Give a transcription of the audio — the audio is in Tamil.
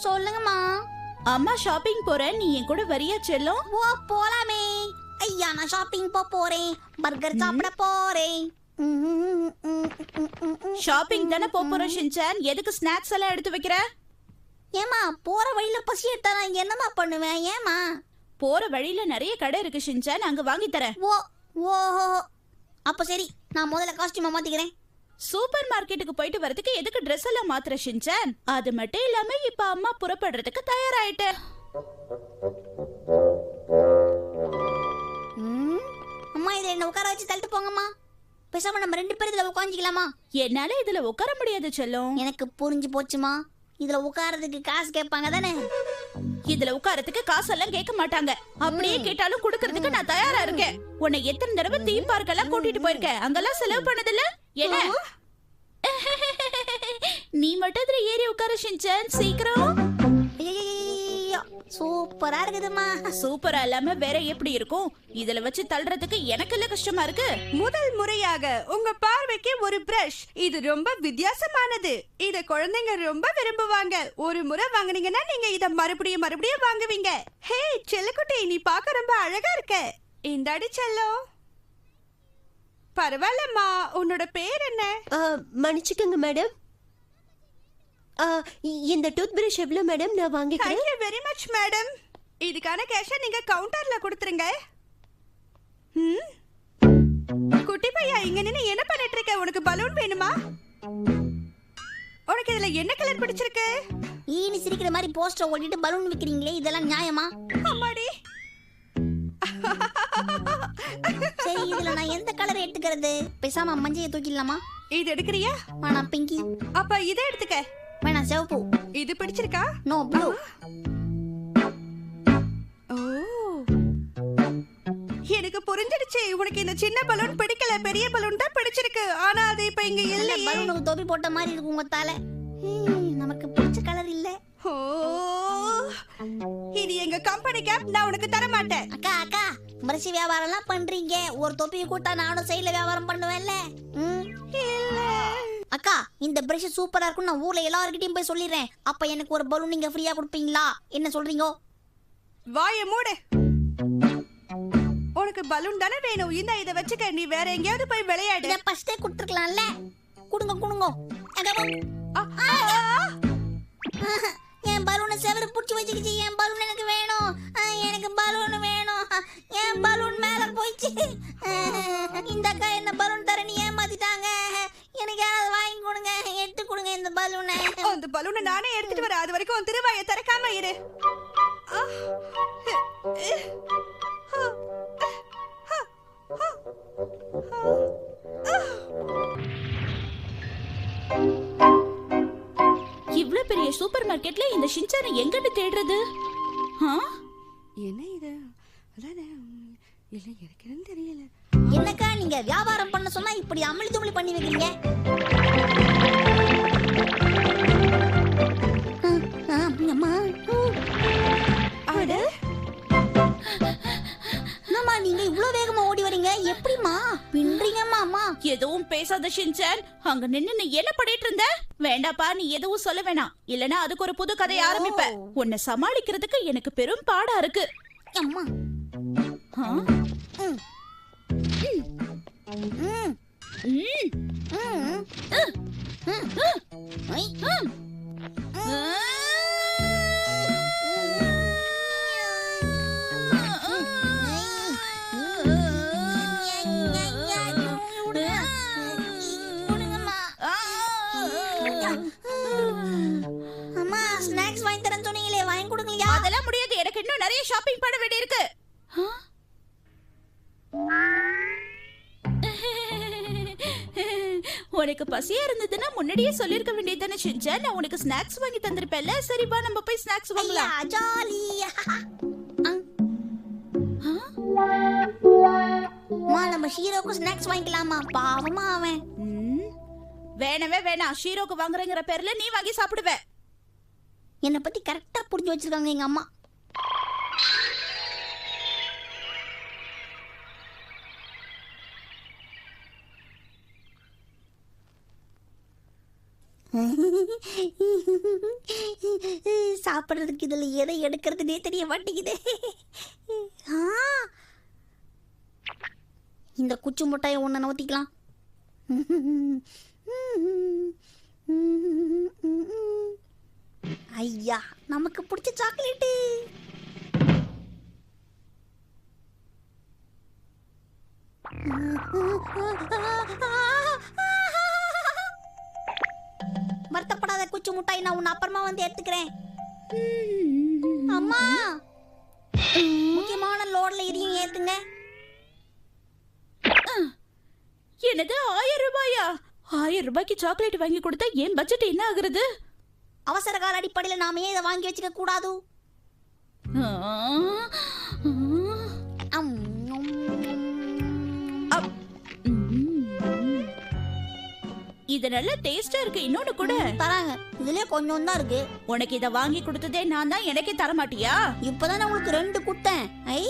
சொல்லுங்கம்மா. அம்மா ஷாப்பிங் போறேன், நீ என் கூட வரியா செல்லம்? ஓ போலாமே. ஐயா நான் ஷாப்பிங் போறேன், பர்கர் சாப்பிட போறேன். ஷாப்பிங் தானே போறோம் ஷின்சான், எதுக்கு ஸ்நாக்ஸ் எல்லாம் எடுத்து வைக்கிற? ஏமா போற வழியில பசி எடுத்தா நான் என்னமா பண்ணுவேன்? ஏமா போற வழியில நிறைய கடை இருக்கு ஷின்சான், அங்க வாங்கி தரேன். ஓ ஓ அப்ப சரி, நான் முதல்ல காஸ்டியூமை மாத்திக்கிறேன். சூப்பர் மார்க்கெட்டுக்கு போயிட்டு வரதுக்கு எதுக்கு ட்ரெஸ் எல்லாம் மாத்திர ஷின்சான்? அது மட்டும் இல்லாம இப்ப அம்மா புறப்படுறதுக்கு தயாராயிட்டேன். அம்மா இதை என்ன உட்கார வச்சு தள்ளிட்டு போங்கம்மா. பேசாம நம்ம 2 பேரும் இதுல உட்காந்துக்கலாமா? என்னால இதுல உட்கார முடியாது செல்லம். எனக்கு புரிஞ்சு போச்சுமா. இதுல உட்காரதுக்கு காசு கேட்பாங்க தானே? இதுல உட்காரத்துக்கு காசெல்லாம் கேட்க மாட்டாங்க. அப்படியே கேட்டாலும் குடுக்கறதுக்கு நான் தயாரா இருக்கேன். உன்னை எத்தனை தடவை தீம் பார்க் எல்லாம் கூட்டிட்டு போயிருக்கேன், அங்கெல்லாம் செலவு பண்ணதில்ல என்ன? நீ மட்டும் அதுல ஏறி உட்கார ஷின்சான், சீக்கிரம். சூப்பரா இருக்குதுமா. சூப்பரா இல்லாம வேற எப்படி இருக்கும்? இதுல வச்சு தள்ளுறதுக்கு எனக்கு இல்ல கஷ்டமா இருக்கு. முதல் முறையாக உங்க பார்வைக்கு ஒரு பிரஷ். இது ரொம்ப வித்தியாசமானது. இத குழந்தைங்க ரொம்ப விரும்புவாங்க. ஒரு முறை வாங்குனீங்கன்னா நீங்க இத மறுபடியும் மறுபடியும் வாங்குவீங்க. ஹே செல்லக்குட்டி, நீ பார்க்க ரொம்ப அழகா இருக்க. இந்தாடி செல்லோ. பரவாயில்லம்மா, உன்னோட பேர் என்ன? மன்னிச்சுக்கோங்க மேடம். இந்த டூத் பிரஷ் எவ்வளோ மேடம்? நான் வாங்கிக்கிறேன். Thank you very much madam. இதுக்கான கேஷை நீங்க கவுண்டர்ல கொடுத்துருங்க. குட்டி பையா, இங்க நின்னு என்ன பண்ணிட்டு இருக்க? உனக்கு பலூன் வேணுமா? உனக்கு இதுல என்ன கலர் பிடிச்சிருக்கு? ஈனி சிரிக்கிற மாதிரி போஸ்டர் ஓட்டிட்டு பலூன் விக்கிறீங்களே, இதெல்லாம் நியாயமா? அம்மாடி. சரி, இதுல நான் எந்த கலர் எடுத்துக்கிறது? பேசாம மஞ்சையை தூக்கிடலாமா? இது எடுக்கறியா? வேணாம் பிங்கி. அப்ப இதை எடுத்துக்க. வேணாம் சிவப்பு. இது பிடிச்சிருக்கா? No blue. ஓ, எனக்கு புரிஞ்சிடுச்சு. உனக்கு இந்த சின்ன பலூன் பிடிக்கல, பெரிய பலூன் தான் பிடிச்சிருக்கு. ஆனா அது இப்ப இங்க இல்ல. பலூனுக்கு தொப்பி போட்ட மாதிரி இருக்கு உங்க தலை. நமக்கு பிடிச்ச கலர் இல்ல. ஓ, இது எங்க கம்பெனி கேப், நான் உனக்கு தர மாட்டேன். அக்கா அக்கா, பிரஷ் வியாபாரம் எல்லாம் பண்றீங்க, ஒரு தொப்பியை கூட்டா நானும் சைடுல வியாபாரம் பண்ணுவேன்ல. அக்கா, இந்த பிரஷ் சூப்பரா இருக்கும், நான் ஊர்ல எல்லார்கிட்டயும் போய் சொல்லிடுறேன். அப்ப எனக்கு ஒரு பலூன் நீங்க ஃப்ரீயா கொடுப்பீங்களா? என்ன சொல்றீங்க? வாயை மூடு. உனக்கு பலூன் தானே வேணும், இந்த இதை வச்சுக்க. நீ வேற எங்கேயாவது போய் விளையாடு. இத ஃபர்ஸ்டே கொடுத்துருக்கலாம்ல. குடுங்க குடுங்க. என் பலூனை செவரு புடிச்சு வச்சுக்கிச்சு. என் பலூன் எனக்கு வேணும். எனக்கு பலூன் வேணும். என் பலூன் மேல போயிடுச்சு. இந்த அக்கா என்ன பலூன் தர நீ ஏமாத்திட்டாங்க. எனக்கு யாராவது வாங்கி கொடுங்க, எடுத்து கொடுங்க இந்த பலூனை. அந்த பலூனை நானே எடுத்துட்டு வரேன். அது வரைக்கும் திருவாயை திறக்காம இரு. இவ்ளோ பெரிய சூப்பர் மார்க்கெட்ல இந்த ஷின்சானை எங்கன்னு தேடுறது? என்ன இது? அதானே, இல்ல எனக்கு என்ன தெரியல. என்னக்கா நீங்க வியாபாரம் பண்ண சொன்னா இப்படி அமளி துமளி பண்ணி வைக்கிறீங்க? அம்மா, நீங்க இவ்வளவு வேகமா ஓடி வரீங்க, எப்படிமா பின்றீங்கம்மா? அம்மா எதுவும் பேசாத ஷின்சான், அங்க நின்னு நீ என்ன பண்ணிட்டு இருந்த? வேண்டாப்பா, நீ எதுவும் சொல்ல வேணாம், இல்லனா அதுக்கு ஒரு புது கதையை ஆரம்பிப்ப. உன்னை சமாளிக்கிறதுக்கு எனக்கு பெரும் பாடா இருக்கு. அம்மா ஸ்நாக்ஸ் வாங்கி தரேன்னு சொன்னீங்களே, வாங்கி கொடுக்கலையா? அதெல்லாம் முடியாது, எனக்கு இன்னும் நிறைய ஷாப்பிங் பண்ண வேண்டியிருக்கு. உனக்கு பசியா இருந்ததுன்னா முன்னாடியே சொல்லிருக்க வேண்டியதானே ஷின்சான், நான் உனக்கு ஸ்நாக்ஸ் வாங்கி தந்திருப்பேன்ல. சரி வா, நம்ம போய் ஸ்நாக்ஸ் வாங்கலாம். ஜாலியா நம்ம ஷீரோக்கு ஸ்நாக்ஸ் வாங்கிக்கலாமா? பாவமா அவன். வேணவே வேணாம், ஷீரோக்கு வாங்குறேங்கிற பேர்ல நீ வாங்கி சாப்பிடுவ. என்னை பத்தி கரெக்டா புரிஞ்சு வச்சிருக்காங்க எங்க அம்மா. சாப்பிடுறதுக்கு இதுல எதை எடுக்கிறதுனே தெரிய மாட்டேங்குது. ஆ, இந்த குச்சி முட்டையை ஒண்ணு நவுத்திக்கலாம். ஐயா, நமக்கு பிடிச்ச சாக்லேட்டு. வருத்தப்படாத குச்சி முட்டாய், நான் உன்னை அப்புறமா வந்து எடுத்துக்கிறேன். அம்மா, முக்கியமான லோட்ல இதையும் ஏத்துங்க. என்னது 1000 ரூபாயா? 1000 ரூபாய்க்கு சாக்லேட் வாங்கி கொடுத்தா என் பட்ஜெட் என்ன ஆகுறது? அவசர கால அடிப்படையில் நாம ஏன் இதை வாங்கி வச்சுக்க கூடாது? ஆ, அம், அப், ம். இது நல்ல டேஸ்டா இருக்கு. இன்னொன்னு கூட தராங்க. இதுலயே கொஞ்சம் தான் இருக்கு. உனக்கு இத வாங்கி கொடுத்ததே நான் தான், எனக்கே தர மாட்டியா? இப்பதானே உங்களுக்கு 2 குட்டேன். ஐ,